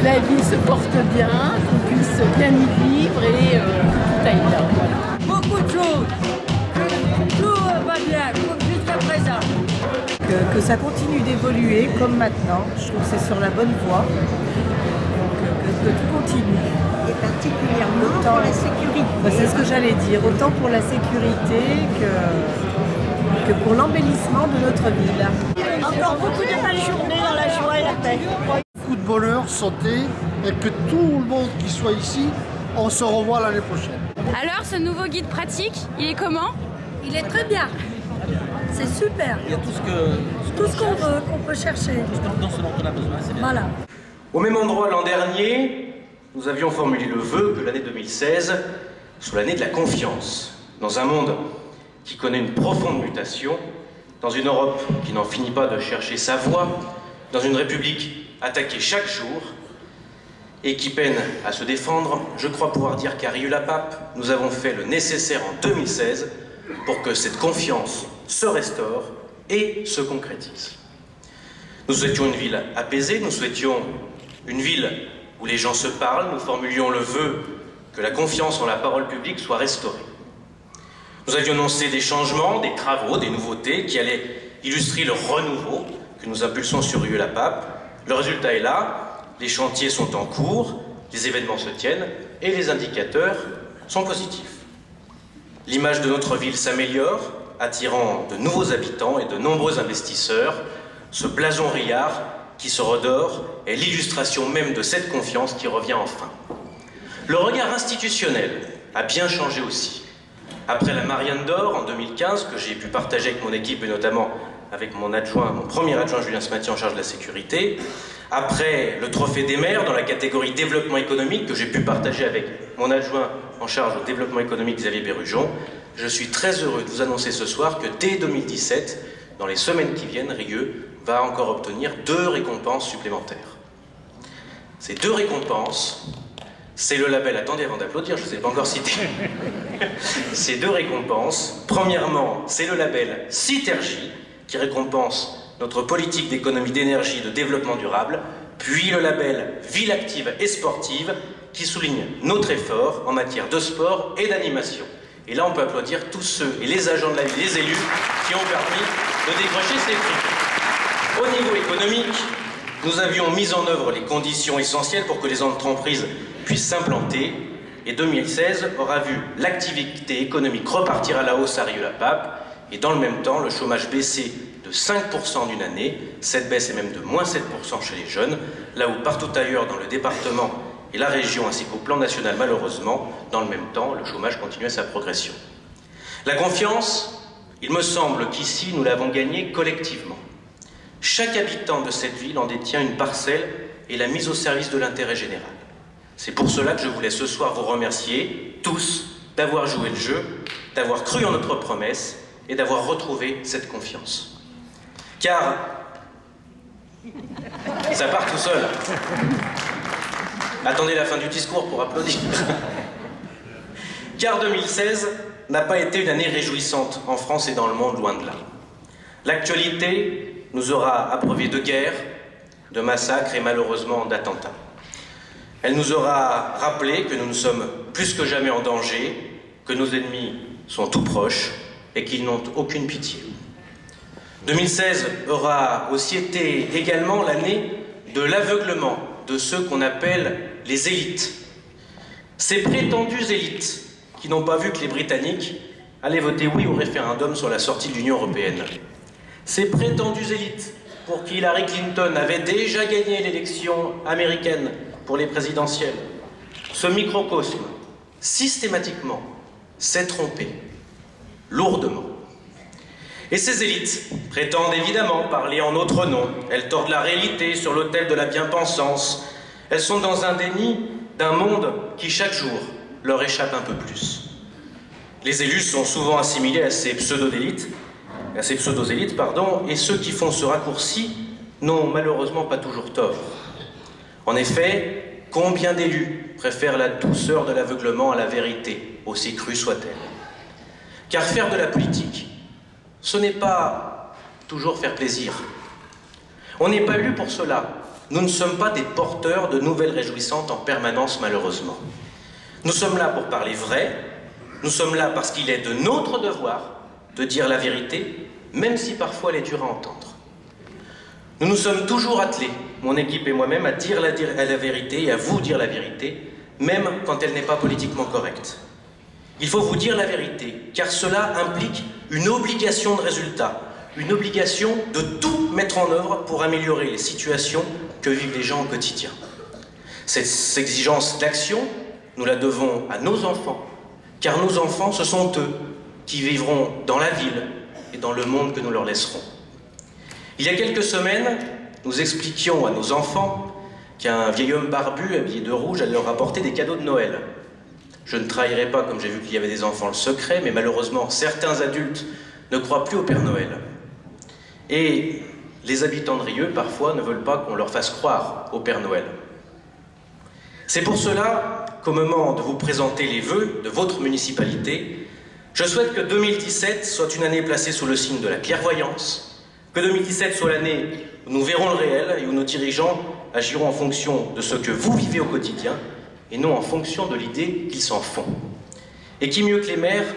la vie se porte bien, qu'on puisse bien y vivre et que tout aille bien. Voilà. Beaucoup de choses. Tout va bien, comme jusqu'à présent. Que ça continue d'évoluer comme maintenant. Je trouve que c'est sur la bonne voie. Donc que tout continue. Et particulièrement pour la sécurité. C'est ce que j'allais dire, autant pour la sécurité que pour l'embellissement de notre ville. Encore beaucoup de belles journées dans la joie et la paix. Beaucoup de bonheur, santé et que tout le monde qui soit ici, on se revoit l'année prochaine. Alors, ce nouveau guide pratique, il est comment? Il est très bien. C'est super. Il y a tout ce qu'on veut, qu'on peut chercher. Tout ce dont on a besoin, c'est bien. Voilà. Au même endroit l'an dernier, nous avions formulé le vœu que l'année 2016 soit l'année de la confiance. Dans un monde qui connaît une profonde mutation, dans une Europe qui n'en finit pas de chercher sa voie, dans une République attaquée chaque jour et qui peine à se défendre, je crois pouvoir dire qu'à Rieux-la-Pape, nous avons fait le nécessaire en 2016 pour que cette confiance se restaure et se concrétise. Nous souhaitions une ville apaisée, nous souhaitions une ville où les gens se parlent, nous formulions le vœu que la confiance en la parole publique soit restaurée. Nous avions annoncé des changements, des travaux, des nouveautés qui allaient illustrer le renouveau que nous impulsons sur Rieux-la-Pape. Le résultat est là, les chantiers sont en cours, les événements se tiennent et les indicateurs sont positifs. L'image de notre ville s'améliore, attirant de nouveaux habitants et de nombreux investisseurs. Ce blason riard qui se redore est l'illustration même de cette confiance qui revient enfin. Le regard institutionnel a bien changé aussi. Après la Marianne d'Or en 2015, que j'ai pu partager avec mon équipe et notamment avec mon premier adjoint Julien Smati en charge de la sécurité, après le trophée des maires dans la catégorie développement économique que j'ai pu partager avec mon adjoint en charge au développement économique Xavier Berrujon, je suis très heureux de vous annoncer ce soir que dès 2017, dans les semaines qui viennent, Rieux va encore obtenir 2 récompenses supplémentaires. Ces 2 récompenses, c'est le label, attendez avant d'applaudir, je ne vous ai pas encore cité. Ces 2 récompenses, premièrement, c'est le label Citergie, qui récompense notre politique d'économie d'énergie et de développement durable, puis le label Ville active et sportive, qui souligne notre effort en matière de sport et d'animation. Et là, on peut applaudir tous ceux et les agents de la ville, les élus, qui ont permis de décrocher ces prix. Au niveau économique, nous avions mis en œuvre les conditions essentielles pour que les entreprises puissent s'implanter, et 2016 aura vu l'activité économique repartir à la hausse à Rieux-la-Pape, et dans le même temps, le chômage baisser de 5% d'une année. Cette baisse est même de moins 7% chez les jeunes, là où partout ailleurs dans le département et la région, ainsi qu'au plan national, malheureusement, dans le même temps, le chômage continuait sa progression. La confiance, il me semble qu'ici, nous l'avons gagnée collectivement. Chaque habitant de cette ville en détient une parcelle et la mise au service de l'intérêt général. C'est pour cela que je voulais ce soir vous remercier, tous, d'avoir joué le jeu, d'avoir cru en notre promesse et d'avoir retrouvé cette confiance. Car, ça part tout seul. Attendez la fin du discours pour applaudir. Car 2016 n'a pas été une année réjouissante en France et dans le monde, loin de là. L'actualité nous aura abreuvés de guerres, de massacres et malheureusement d'attentats. Elle nous aura rappelé que nous sommes plus que jamais en danger, que nos ennemis sont tout proches et qu'ils n'ont aucune pitié. 2016 aura aussi été également l'année de l'aveuglement de ceux qu'on appelle les élites. Ces prétendues élites qui n'ont pas vu que les Britanniques allaient voter oui au référendum sur la sortie de l'Union européenne. Ces prétendues élites pour qui Hillary Clinton avait déjà gagné l'élection américaine pour les présidentielles. Ce microcosme, systématiquement, s'est trompé, lourdement. Et ces élites prétendent évidemment parler en notre nom. Elles tordent la réalité sur l'autel de la bien-pensance. Elles sont dans un déni d'un monde qui, chaque jour, leur échappe un peu plus. Les élus sont souvent assimilés à ces pseudo-élites, et ceux qui font ce raccourci n'ont malheureusement pas toujours tort. En effet, combien d'élus préfèrent la douceur de l'aveuglement à la vérité, aussi crue soit-elle? Car faire de la politique, ce n'est pas toujours faire plaisir. On n'est pas élu pour cela. nous ne sommes pas des porteurs de nouvelles réjouissantes en permanence, malheureusement. Nous sommes là pour parler vrai, nous sommes là parce qu'il est de notre devoir de dire la vérité, même si parfois elle est dure à entendre. Nous nous sommes toujours attelés, mon équipe et moi-même, à dire la vérité et à vous dire la vérité, même quand elle n'est pas politiquement correcte. Il faut vous dire la vérité, car cela implique une obligation de résultat, une obligation de tout mettre en œuvre pour améliorer les situations que vivent les gens au quotidien. Cette exigence d'action, nous la devons à nos enfants, car nos enfants, ce sont eux qui vivront dans la ville et dans le monde que nous leur laisserons. Il y a quelques semaines, nous expliquions à nos enfants qu'un vieil homme barbu habillé de rouge allait leur apporter des cadeaux de Noël. Je ne trahirai pas, comme j'ai vu qu'il y avait des enfants, le secret, mais malheureusement, certains adultes ne croient plus au Père Noël. Et les habitants de Rieux, parfois, ne veulent pas qu'on leur fasse croire au Père Noël. C'est pour cela qu'au moment de vous présenter les vœux de votre municipalité, je souhaite que 2017 soit une année placée sous le signe de la clairvoyance, que 2017 soit l'année où nous verrons le réel et où nos dirigeants agiront en fonction de ce que vous vivez au quotidien et non en fonction de l'idée qu'ils s'en font. Et qui mieux que les maires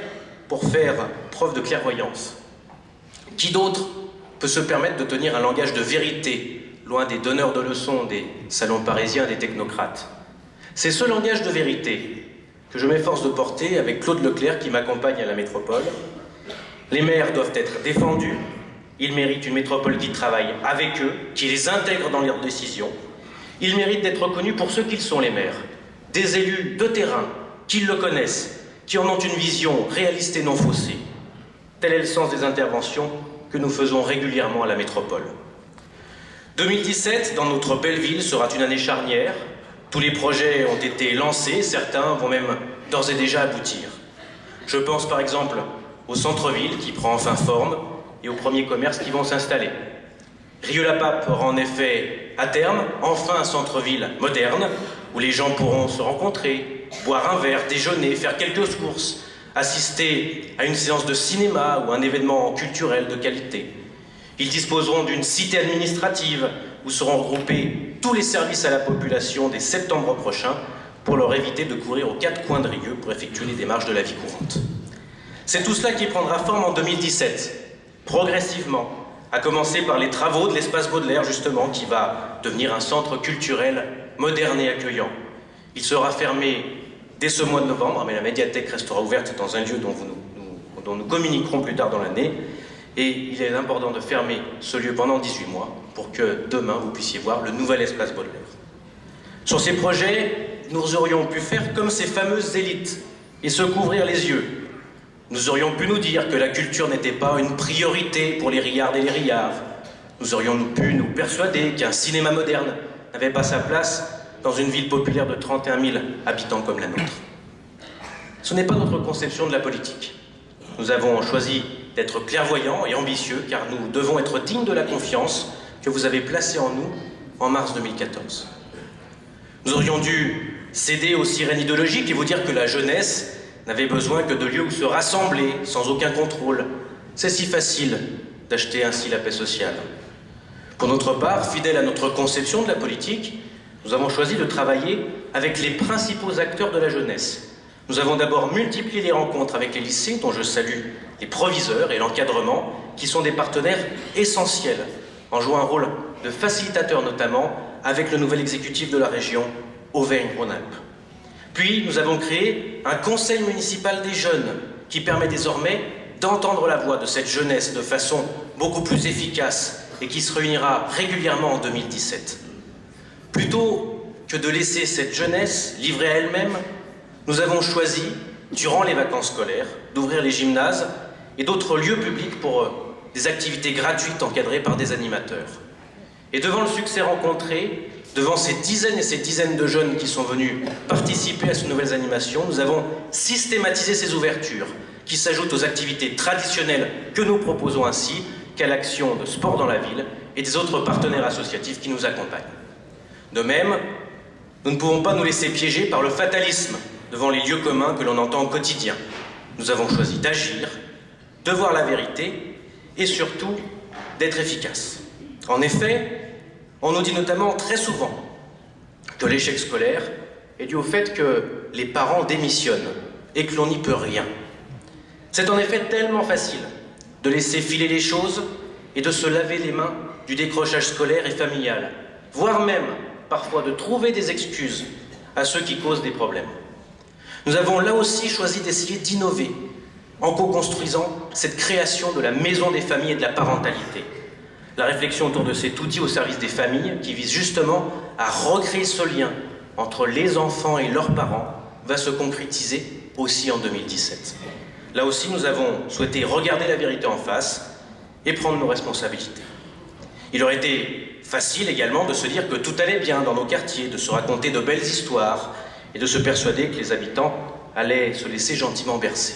pour faire preuve de clairvoyance? Qui d'autre peut se permettre de tenir un langage de vérité, loin des donneurs de leçons, des salons parisiens, des technocrates? C'est ce langage de vérité que je m'efforce de porter avec Claude Leclerc qui m'accompagne à la métropole. Les maires doivent être défendus. Ils méritent une métropole qui travaille avec eux, qui les intègre dans leurs décisions. Ils méritent d'être reconnus pour ce qu'ils sont, les maires. Des élus de terrain, qui le connaissent, qui en ont une vision réaliste et non faussée. Tel est le sens des interventions que nous faisons régulièrement à la métropole. 2017, dans notre belle ville, sera une année charnière. Tous les projets ont été lancés, certains vont même d'ores et déjà aboutir. Je pense par exemple au centre-ville qui prend enfin forme et aux premiers commerces qui vont s'installer. Rieux-la-Pape aura en effet, à terme, enfin un centre-ville moderne où les gens pourront se rencontrer, boire un verre, déjeuner, faire quelques courses, assister à une séance de cinéma ou un événement culturel de qualité. Ils disposeront d'une cité administrative où seront regroupés tous les services à la population dès septembre prochain pour leur éviter de courir aux quatre coins de Rieux pour effectuer les démarches de la vie courante. C'est tout cela qui prendra forme en 2017, progressivement, à commencer par les travaux de l'espace Baudelaire, justement, qui va devenir un centre culturel moderne et accueillant. Il sera fermé dès ce mois de novembre, mais la médiathèque restera ouverte dans un lieu dont nous communiquerons plus tard dans l'année. Et il est important de fermer ce lieu pendant 18 mois pour que demain vous puissiez voir le nouvel espace Baudelaire. Sur ces projets, nous aurions pu faire comme ces fameuses élites et se couvrir les yeux. Nous aurions pu nous dire que la culture n'était pas une priorité pour les riards et les riards. Nous aurions pu nous persuader qu'un cinéma moderne n'avait pas sa place dans une ville populaire de 31 000 habitants comme la nôtre. Ce n'est pas notre conception de la politique. Nous avons choisi d'être clairvoyants et ambitieux car nous devons être dignes de la confiance que vous avez placée en nous en mars 2014. Nous aurions dû céder aux sirènes idéologiques et vous dire que la jeunesse n'avait besoin que de lieux où se rassembler sans aucun contrôle. C'est si facile d'acheter ainsi la paix sociale. Pour notre part, fidèles à notre conception de la politique, nous avons choisi de travailler avec les principaux acteurs de la jeunesse. Nous avons d'abord multiplié les rencontres avec les lycées, dont je salue les proviseurs et l'encadrement, qui sont des partenaires essentiels, en jouant un rôle de facilitateur notamment avec le nouvel exécutif de la région, Auvergne-Rhône-Alpes. Puis nous avons créé un conseil municipal des jeunes qui permet désormais d'entendre la voix de cette jeunesse de façon beaucoup plus efficace et qui se réunira régulièrement en 2017. Plutôt que de laisser cette jeunesse livrée à elle-même, nous avons choisi, durant les vacances scolaires, d'ouvrir les gymnases et d'autres lieux publics pour des activités gratuites encadrées par des animateurs. Et devant le succès rencontré, devant ces dizaines et ces dizaines de jeunes qui sont venus participer à ces nouvelles animations, nous avons systématisé ces ouvertures qui s'ajoutent aux activités traditionnelles que nous proposons ainsi qu'à l'action de sport dans la ville et des autres partenaires associatifs qui nous accompagnent. De même, nous ne pouvons pas nous laisser piéger par le fatalisme devant les lieux communs que l'on entend au quotidien. Nous avons choisi d'agir, de voir la vérité et surtout d'être efficaces. En effet, On nous dit notamment très souvent que l'échec scolaire est dû au fait que les parents démissionnent et que l'on n'y peut rien. C'est en effet tellement facile de laisser filer les choses et de se laver les mains du décrochage scolaire et familial, voire même parfois de trouver des excuses à ceux qui causent des problèmes. Nous avons là aussi choisi d'essayer d'innover en co-construisant cette création de la maison des familles et de la parentalité. La réflexion autour de cet outil au service des familles, qui vise justement à recréer ce lien entre les enfants et leurs parents, va se concrétiser aussi en 2017. Là aussi, nous avons souhaité regarder la vérité en face et prendre nos responsabilités. Il aurait été facile également de se dire que tout allait bien dans nos quartiers, de se raconter de belles histoires et de se persuader que les habitants allaient se laisser gentiment bercer.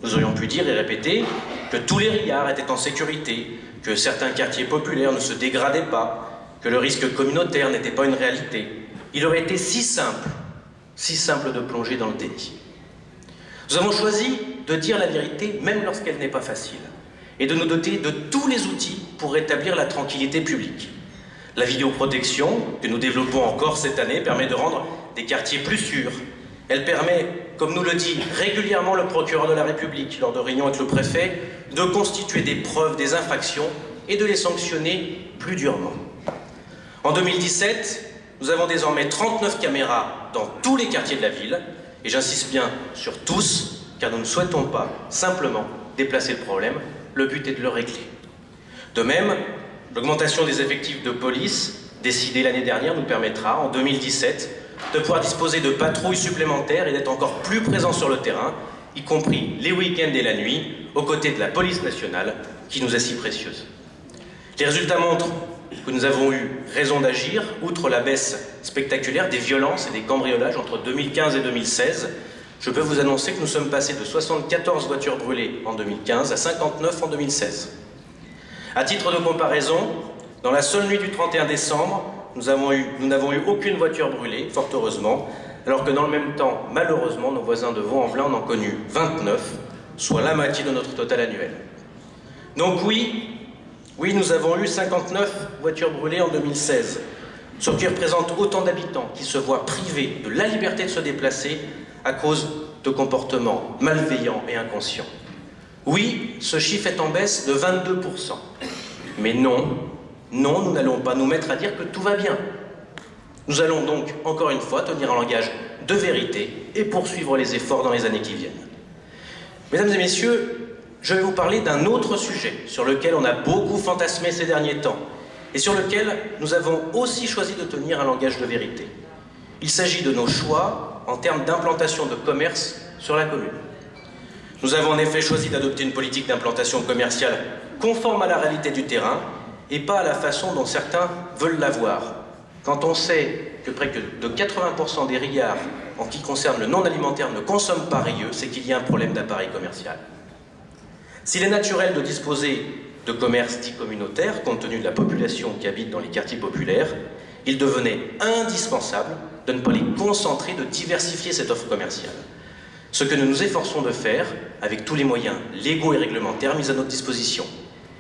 Nous aurions pu dire et répéter que tous les riards étaient en sécurité, que certains quartiers populaires ne se dégradaient pas, que le risque communautaire n'était pas une réalité. Il aurait été si simple de plonger dans le déni. Nous avons choisi de dire la vérité même lorsqu'elle n'est pas facile et de nous doter de tous les outils pour rétablir la tranquillité publique. La vidéoprotection, que nous développons encore cette année, permet de rendre des quartiers plus sûrs. Elle permet, comme nous le dit régulièrement le procureur de la République lors de réunions avec le préfet, de constituer des preuves des infractions et de les sanctionner plus durement. En 2017, nous avons désormais 39 caméras dans tous les quartiers de la ville, et j'insiste bien sur tous, car nous ne souhaitons pas simplement déplacer le problème, le but est de le régler. De même, l'augmentation des effectifs de police, décidée l'année dernière, nous permettra, en 2017, de pouvoir disposer de patrouilles supplémentaires et d'être encore plus présents sur le terrain, y compris les week-ends et la nuit, aux côtés de la police nationale, qui nous est si précieuse. Les résultats montrent que nous avons eu raison d'agir, outre la baisse spectaculaire des violences et des cambriolages entre 2015 et 2016. Je peux vous annoncer que nous sommes passés de 74 voitures brûlées en 2015 à 59 en 2016. À titre de comparaison, dans la seule nuit du 31 décembre, nous n'avons eu aucune voiture brûlée, fort heureusement, alors que dans le même temps, malheureusement, nos voisins de Vaux-en-Velin en ont connu 29, soit la moitié de notre total annuel. Donc oui, nous avons eu 59 voitures brûlées en 2016, ce qui représente autant d'habitants qui se voient privés de la liberté de se déplacer à cause de comportements malveillants et inconscients. Oui, ce chiffre est en baisse de 22%. Mais non, nous n'allons pas nous mettre à dire que tout va bien. Nous allons donc, encore une fois, tenir un langage de vérité et poursuivre les efforts dans les années qui viennent. Mesdames et messieurs, je vais vous parler d'un autre sujet sur lequel on a beaucoup fantasmé ces derniers temps et sur lequel nous avons aussi choisi de tenir un langage de vérité. Il s'agit de nos choix en termes d'implantation de commerce sur la commune. Nous avons en effet choisi d'adopter une politique d'implantation commerciale conforme à la réalité du terrain et pas à la façon dont certains veulent l'avoir. Quand on sait que près de 80% des riards en ce qui concerne le non-alimentaire ne consomment pas rieux, c'est qu'il y a un problème d'appareil commercial. S'il est naturel de disposer de commerces dits communautaires, compte tenu de la population qui habite dans les quartiers populaires, il devenait indispensable de ne pas les concentrer, de diversifier cette offre commerciale. Ce que nous nous efforçons de faire avec tous les moyens légaux et réglementaires mis à notre disposition.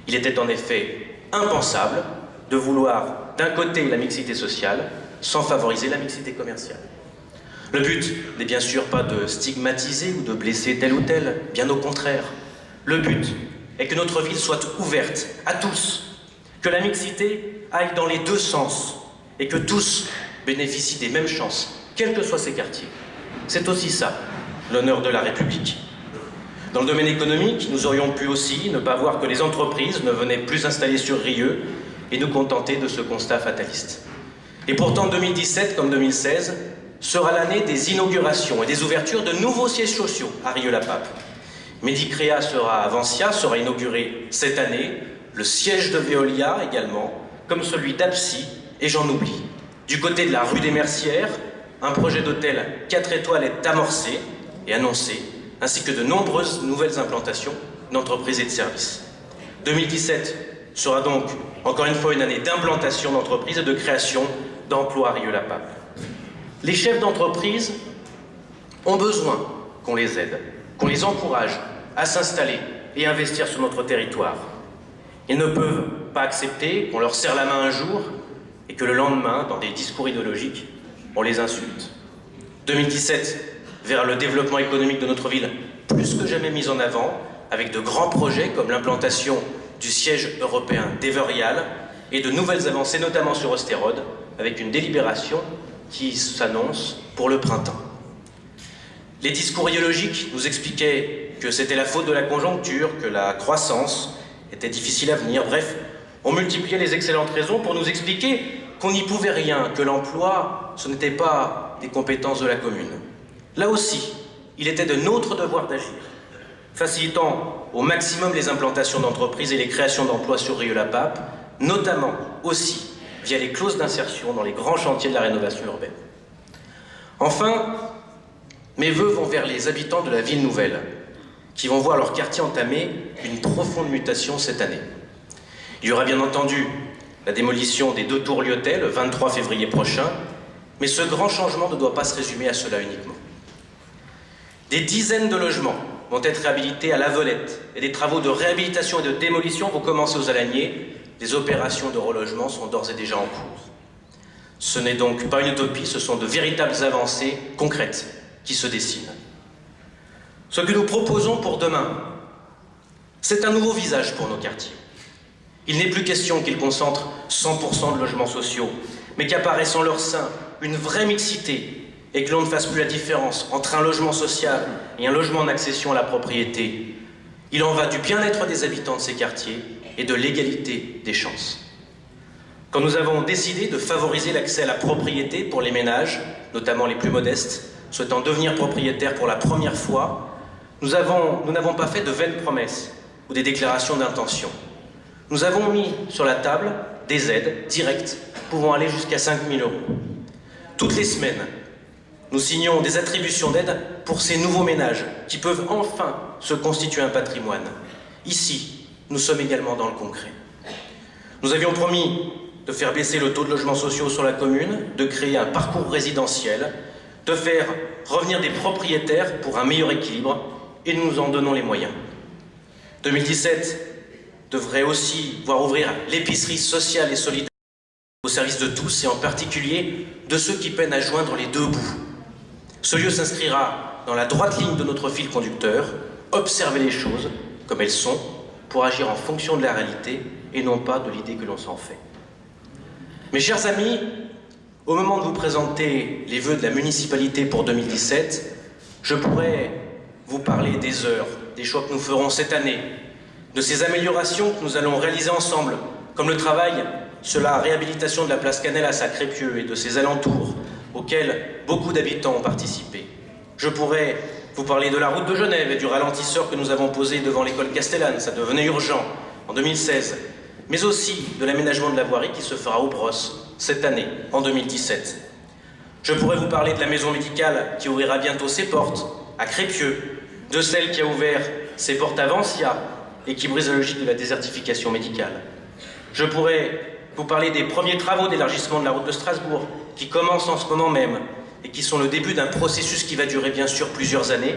Il était en effet impensable de vouloir d'un côté la mixité sociale sans favoriser la mixité commerciale. Le but n'est bien sûr pas de stigmatiser ou de blesser tel ou tel, bien au contraire. Le but est que notre ville soit ouverte à tous, que la mixité aille dans les deux sens et que tous bénéficient des mêmes chances, quels que soient ces quartiers. C'est aussi ça, l'honneur de la République. Dans le domaine économique, nous aurions pu aussi ne pas voir que les entreprises ne venaient plus s'installer sur Rieux et nous contenter de ce constat fataliste. Et pourtant, 2017 comme 2016 sera l'année des inaugurations et des ouvertures de nouveaux sièges sociaux à Rieux-la-Pape. Medicrea sera à Vancia, sera inauguré cette année, le siège de Veolia également, comme celui d'Apsy, et j'en oublie. Du côté de la rue des Mercières, un projet d'hôtel 4 étoiles est amorcé et annoncé, ainsi que de nombreuses nouvelles implantations d'entreprises et de services. 2017 sera donc, encore une fois, une année d'implantation d'entreprises et de création d'emplois à Rieux-la-Pape. Les chefs d'entreprise ont besoin qu'on les aide, qu'on les encourage à s'installer et investir sur notre territoire. Ils ne peuvent pas accepter qu'on leur serre la main un jour et que le lendemain, dans des discours idéologiques, on les insulte. 2017, vers le développement économique de notre ville, plus que jamais mis en avant, avec de grands projets comme l'implantation du siège européen d'Everial et de nouvelles avancées, notamment sur Osterode, avec une délibération qui s'annonce pour le printemps. Les discours idéologiques nous expliquaient que c'était la faute de la conjoncture, que la croissance était difficile à venir. Bref, on multipliait les excellentes raisons pour nous expliquer qu'on n'y pouvait rien, que l'emploi, ce n'était pas des compétences de la commune. Là aussi, il était de notre devoir d'agir, facilitant au maximum les implantations d'entreprises et les créations d'emplois sur Rieux-la-Pape, notamment aussi via les clauses d'insertion dans les grands chantiers de la rénovation urbaine. Enfin, mes vœux vont vers les habitants de la ville nouvelle, qui vont voir leur quartier entamer une profonde mutation cette année. Il y aura bien entendu la démolition des 2 tours Lyotet le 23 février prochain, mais ce grand changement ne doit pas se résumer à cela uniquement. Des dizaines de logements vont être réhabilités à La Volette et des travaux de réhabilitation et de démolition vont commencer aux Alaniers. Les opérations de relogement sont d'ores et déjà en cours. Ce n'est donc pas une utopie, ce sont de véritables avancées concrètes qui se dessinent. Ce que nous proposons pour demain, c'est un nouveau visage pour nos quartiers. Il n'est plus question qu'ils concentrent 100% de logements sociaux, mais qu'apparaisse en leur sein une vraie mixité et que l'on ne fasse plus la différence entre un logement social et un logement en accession à la propriété. Il en va du bien-être des habitants de ces quartiers et de l'égalité des chances. Quand nous avons décidé de favoriser l'accès à la propriété pour les ménages, notamment les plus modestes, souhaitant devenir propriétaires pour la première fois, nous n'avons pas fait de vaines promesses ou des déclarations d'intention. Nous avons mis sur la table des aides directes pouvant aller jusqu'à 5 000 €. Toutes les semaines, nous signons des attributions d'aide pour ces nouveaux ménages qui peuvent enfin se constituer un patrimoine. Ici, nous sommes également dans le concret. Nous avions promis de faire baisser le taux de logements sociaux sur la commune, de créer un parcours résidentiel, de faire revenir des propriétaires pour un meilleur équilibre, et nous nous en donnons les moyens. 2017 devrait aussi voir ouvrir l'épicerie sociale et solidaire au service de tous, et en particulier de ceux qui peinent à joindre les deux bouts. Ce lieu s'inscrira dans la droite ligne de notre fil conducteur, observer les choses comme elles sont, pour agir en fonction de la réalité et non pas de l'idée que l'on s'en fait. Mes chers amis, au moment de vous présenter les vœux de la municipalité pour 2017, je pourrais vous parler des heures, des choix que nous ferons cette année, de ces améliorations que nous allons réaliser ensemble, comme le travail sur la réhabilitation de la place Canellas à Crépieux et de ses alentours, auxquels beaucoup d'habitants ont participé. Je pourrais vous parler de la route de Genève et du ralentisseur que nous avans posé devant l'école Castellane, ça devenait urgent en 2016, mais aussi de l'aménagement de la voirie qui se fera aux Brosses cette année, en 2017. Je pourrais vous parler de la maison médicale qui ouvrira bientôt ses portes à Crépieux, de celle qui a ouvert ses portes à Vancia et qui brise la logique de la désertification médicale. Je pourrais vous parler des premiers travaux d'élargissement de la route de Strasbourg qui commencent en ce moment même et qui sont le début d'un processus qui va durer bien sûr plusieurs années,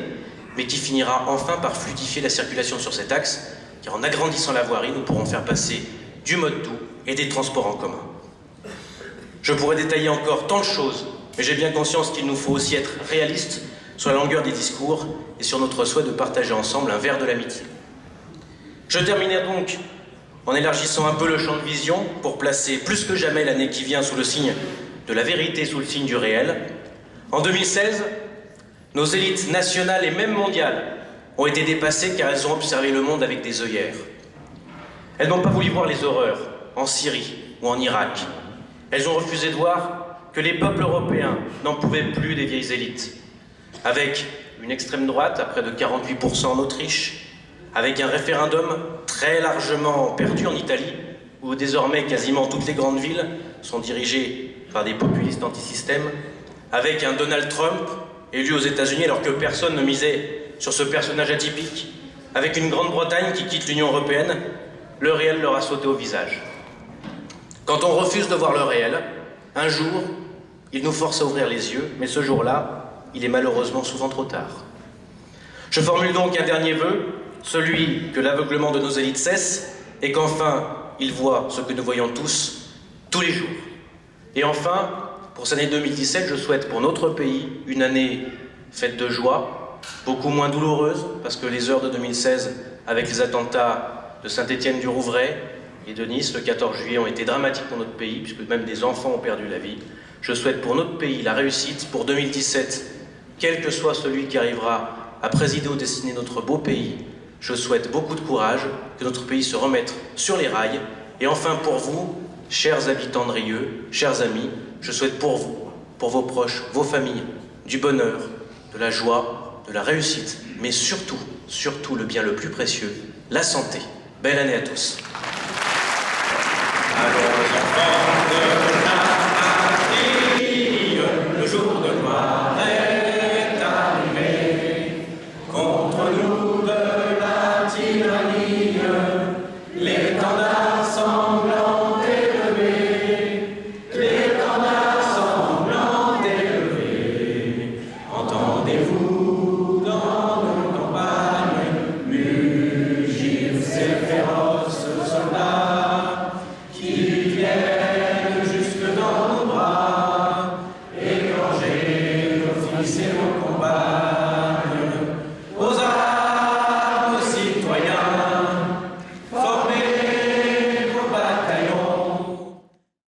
mais qui finira enfin par fluidifier la circulation sur cet axe, car en agrandissant la voirie, nous pourrons faire passer du mode doux et des transports en commun. Je pourrais détailler encore tant de choses, mais j'ai bien conscience qu'il nous faut aussi être réalistes sur la longueur des discours et sur notre souhait de partager ensemble un verre de l'amitié. Je terminerai donc en élargissant un peu le champ de vision pour placer plus que jamais l'année qui vient sous le signe de la vérité, sous le signe du réel. En 2016, nos élites nationales et même mondiales ont été dépassées car elles ont observé le monde avec des œillères. Elles n'ont pas voulu voir les horreurs en Syrie ou en Irak. Elles ont refusé de voir que les peuples européens n'en pouvaient plus des vieilles élites. Avec une extrême droite à près de 48% en Autriche, avec un référendum très largement perdu en Italie, où désormais quasiment toutes les grandes villes sont dirigées par des populistes anti-système, avec un Donald Trump élu aux États-Unis alors que personne ne misait sur ce personnage atypique, avec une Grande-Bretagne qui quitte l'Union européenne, le réel leur a sauté au visage. Quand on refuse de voir le réel, un jour, il nous force à ouvrir les yeux, mais ce jour-là, il est malheureusement souvent trop tard. Je formule donc un dernier vœu, celui que l'aveuglement de nos élites cesse et qu'enfin ils voient ce que nous voyons tous les jours, Et enfin, pour cette année 2017, je souhaite pour notre pays une année faite de joie, beaucoup moins douloureuse, parce que les heures de 2016, avec les attentats de Saint-Étienne-du-Rouvray et de Nice, le 14 juillet, ont été dramatiques pour notre pays, puisque même des enfants ont perdu la vie. Je souhaite pour notre pays la réussite pour 2017, quel que soit celui qui arrivera à présider aux destinées de notre beau pays. Je souhaite beaucoup de courage, que notre pays se remette sur les rails. Et enfin pour vous, chers habitants de Rieux, chers amis, je souhaite pour vous, pour vos proches, vos familles, du bonheur, de la joie, de la réussite, mais surtout, surtout le bien le plus précieux, la santé. Belle année à tous. Alors, les enfants,